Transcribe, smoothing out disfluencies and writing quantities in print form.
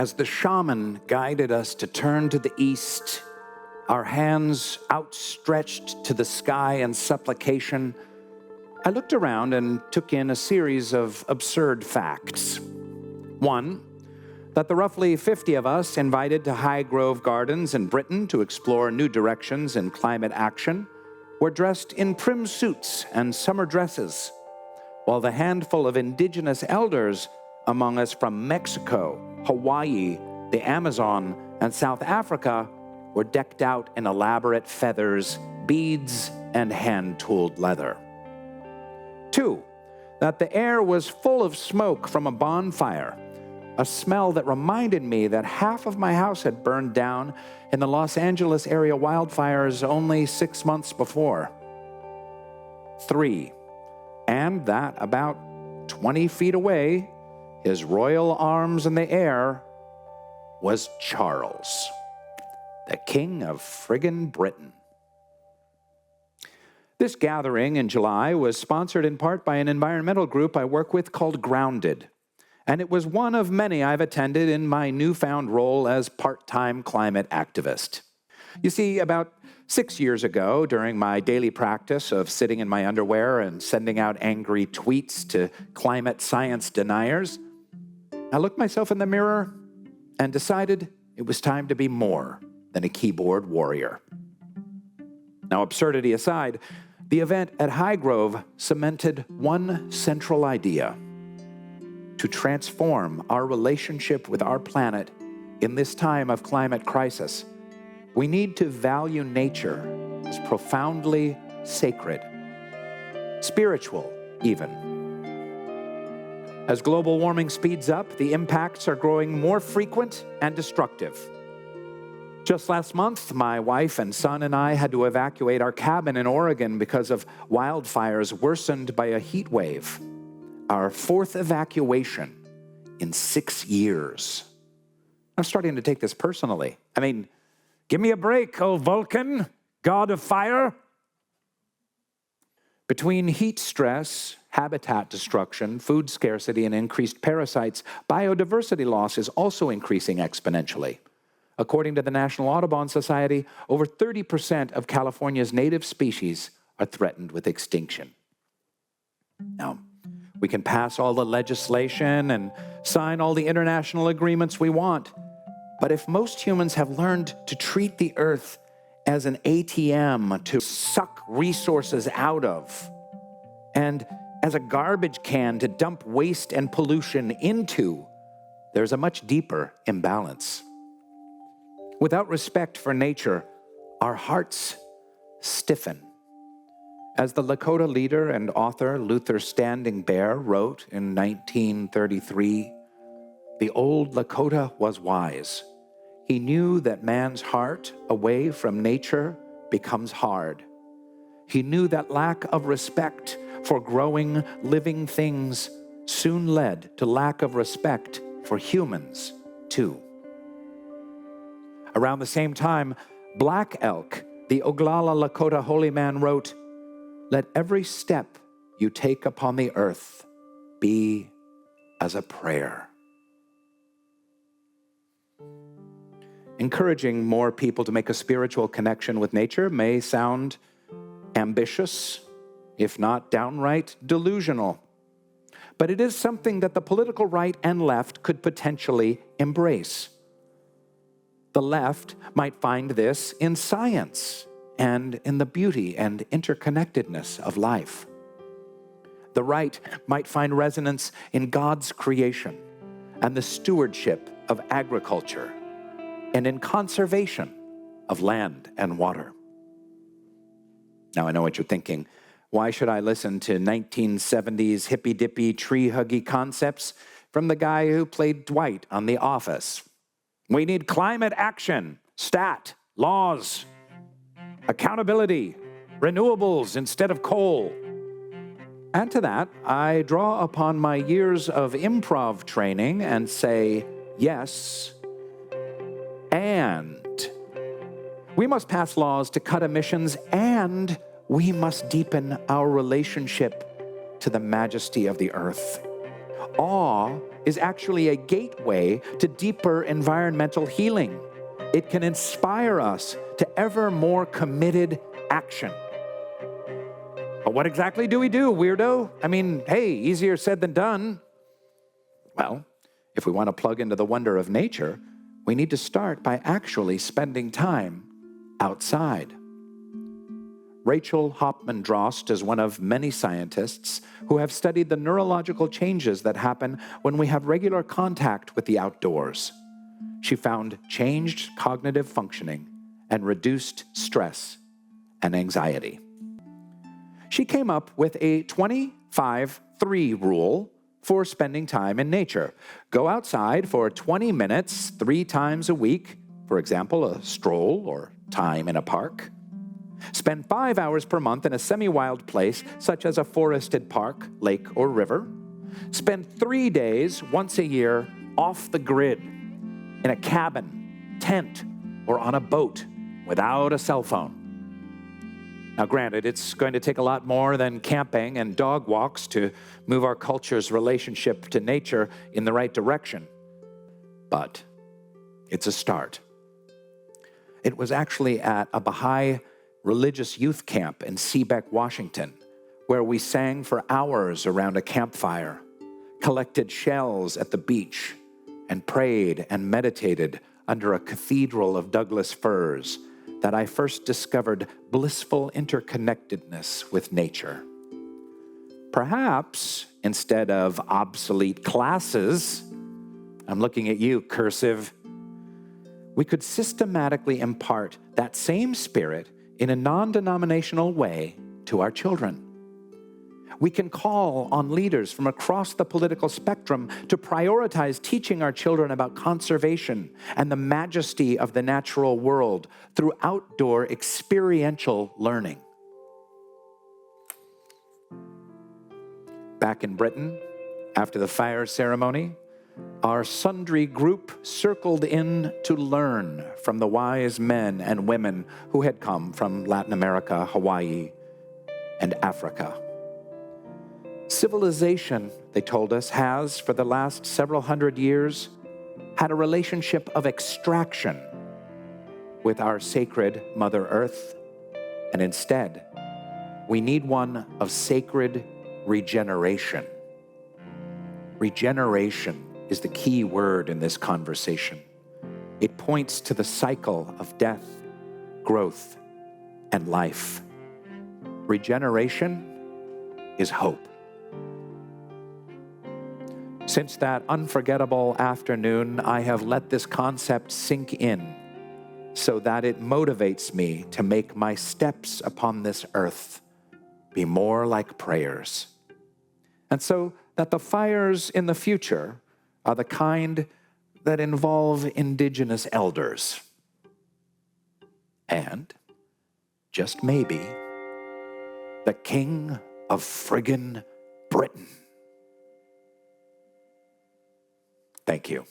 As the shaman guided us to turn to the east, our hands outstretched to the sky in supplication, I looked around and took in a series of absurd facts. One, that the roughly 50 of us invited to Highgrove Gardens in Britain to explore new directions in climate action were dressed in prim suits and summer dresses, while the handful of indigenous elders among us from Mexico, Hawaii, the Amazon, and South Africa were decked out in elaborate feathers, beads, and hand-tooled leather. Two, that the air was full of smoke from a bonfire, a smell that reminded me that half of my house had burned down in the Los Angeles area wildfires only 6 months before. Three, and that about 20 feet away, his royal arms in the air, was Charles, the King of friggin' Britain. This gathering in July was sponsored in part by an environmental group I work with called Grounded, and it was one of many I've attended in my newfound role as part-time climate activist. You see, about 6 years ago, during my daily practice of sitting in my underwear and sending out angry tweets to climate science deniers, I looked myself in the mirror and decided it was time to be more than a keyboard warrior. Now, absurdity aside, the event at Highgrove cemented one central idea: to transform our relationship with our planet in this time of climate crisis. We need to value nature as profoundly sacred, spiritual even. As global warming speeds up, the impacts are growing more frequent and destructive. Just last month, my wife and son and I had to evacuate our cabin in Oregon because of wildfires worsened by a heat wave. Our fourth evacuation in 6 years. I'm starting to take this personally. I mean, give me a break, oh Vulcan, god of fire. Between heat stress, habitat destruction, food scarcity, and increased parasites, biodiversity loss is also increasing exponentially. According to the National Audubon Society, over 30% of California's native species are threatened with extinction. Now, we can pass all the legislation and sign all the international agreements we want, but if most humans have learned to treat the earth as an ATM to suck resources out of, and as a garbage can to dump waste and pollution into, there's a much deeper imbalance. Without respect for nature, our hearts stiffen. As the Lakota leader and author Luther Standing Bear wrote in 1933, the old Lakota was wise. He knew that man's heart away from nature becomes hard. He knew that lack of respect for growing, living things soon led to lack of respect for humans, too. Around the same time, Black Elk, the Oglala Lakota holy man, wrote, "Let every step you take upon the earth be as a prayer." Encouraging more people to make a spiritual connection with nature may sound ambitious, if not downright delusional. But it is something that the political right and left could potentially embrace. The left might find this in science and in the beauty and interconnectedness of life. The right might find resonance in God's creation and the stewardship of agriculture and in conservation of land and water. Now, I know what you're thinking. Why should I listen to 1970s hippy-dippy, tree-huggy concepts from the guy who played Dwight on The Office? We need climate action, stat, laws, accountability, renewables instead of coal. Add to that, I draw upon my years of improv training and say, yes, and we must pass laws to cut emissions, and we must deepen our relationship to the majesty of the earth. Awe is actually a gateway to deeper environmental healing. It can inspire us to ever more committed action. But what exactly do we do, weirdo? I mean, hey, easier said than done. Well, if we want to plug into the wonder of nature, we need to start by actually spending time outside. Rachel Hopman-Drost is one of many scientists who have studied the neurological changes that happen when we have regular contact with the outdoors. She found changed cognitive functioning and reduced stress and anxiety. She came up with a 25-3 rule for spending time in nature. Go outside for 20 minutes 3 times a week, for example, a stroll or time in a park. Spend 5 hours per month in a semi-wild place, such as a forested park, lake, or river. Spend 3 days once a year off the grid, in a cabin, tent, or on a boat without a cell phone. Now, granted, it's going to take a lot more than camping and dog walks to move our culture's relationship to nature in the right direction. But it's a start. It was actually at a Baha'i religious youth camp in Seabeck, Washington, where we sang for hours around a campfire, collected shells at the beach, and prayed and meditated under a cathedral of Douglas firs that I first discovered blissful interconnectedness with nature. Perhaps, instead of obsolete classes, I'm looking at you, cursive, we could systematically impart that same spirit in a non-denominational way to our children. We can call on leaders from across the political spectrum to prioritize teaching our children about conservation and the majesty of the natural world through outdoor experiential learning. Back in Britain, after the fire ceremony, our sundry group circled in to learn from the wise men and women who had come from Latin America, Hawaii, and Africa. Civilization, they told us, has, for the last several hundred years, had a relationship of extraction with our sacred Mother Earth, and instead, we need one of sacred regeneration. Regeneration is the key word in this conversation. It points to the cycle of death, growth, and life. Regeneration is hope. Since that unforgettable afternoon, I have let this concept sink in so that it motivates me to make my steps upon this earth be more like prayers. And so that the fires in the future are the kind that involve indigenous elders. And, just maybe, the King of friggin' Britain. Thank you.